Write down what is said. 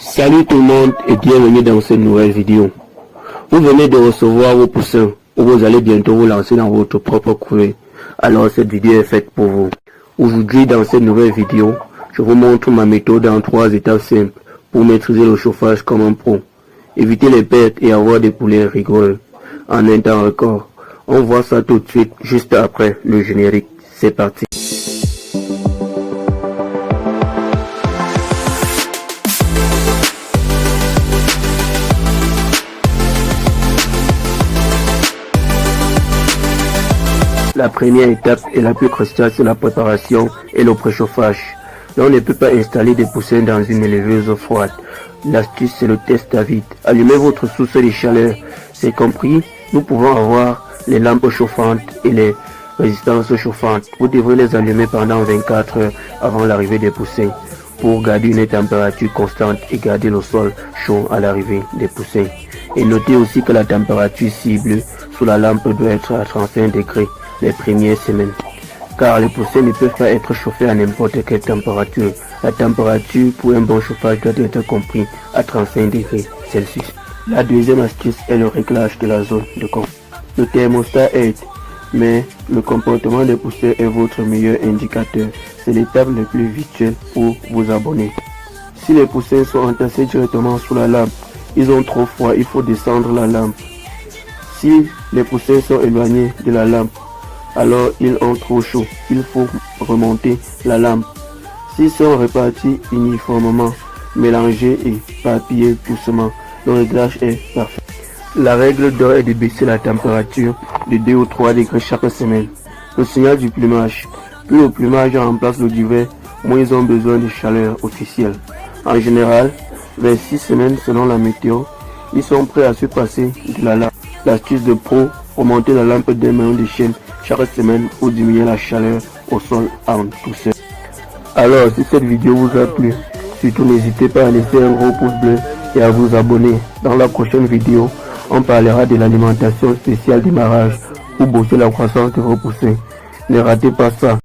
Salut tout le monde et bienvenue dans cette nouvelle vidéo. Vous venez de recevoir vos poussins ou vous allez bientôt vous lancer dans votre propre couvée. Alors cette vidéo est faite pour vous. Aujourd'hui dans cette nouvelle vidéo, je vous montre ma méthode en 3 étapes simples pour maîtriser le chauffage comme un pro. Éviter les pertes et avoir des poulets rigoureux en un temps record. On voit ça tout de suite juste après le générique. C'est parti. La première étape et la plus cruciale, c'est la préparation et le préchauffage. Là, on ne peut pas installer des poussins dans une éleveuse froide. L'astuce, c'est le test à vide. Allumez votre source de chaleur. C'est compris, nous pouvons avoir les lampes chauffantes et les résistances chauffantes. Vous devrez les allumer pendant 24 heures avant l'arrivée des poussins pour garder une température constante et garder le sol chaud à l'arrivée des poussins. Et notez aussi que la température cible sous la lampe doit être à 35 degrés les premières semaines, car les poussins ne peuvent pas être chauffés à n'importe quelle température. La température pour un bon chauffage doit être compris à 35 degrés Celsius. La deuxième astuce est le réglage de la zone de confort. Le thermostat aide, mais le comportement des poussins est votre meilleur indicateur. C'est l'étape la plus visuelle pour vous abonner. Si les poussins sont entassés directement sous la lampe, ils ont trop froid, il faut descendre la lampe. Si les poussins sont éloignés de la lampe, alors ils ont trop chaud, il faut remonter la lampe. S'ils sont répartis uniformément, mélangés et papillés doucement, le réglage est parfait. La règle d'or est de baisser la température de 2 ou 3 degrés chaque semaine. Le signal du plumage. Plus le plumage remplace le duvet, moins ils ont besoin de chaleur officielle. En général, vers 6 semaines selon la météo, ils sont prêts à se passer de la lampe. L'astuce de pro, remonter la lampe d'un maillon de chaîne chaque semaine pour diminuer la chaleur au sol en douceur. Alors, si cette vidéo vous a plu, surtout n'hésitez pas à laisser un gros pouce bleu et à vous abonner. Dans la prochaine vidéo, on parlera de l'alimentation spéciale démarrage pour booster la croissance de vos poussins. Ne ratez pas ça.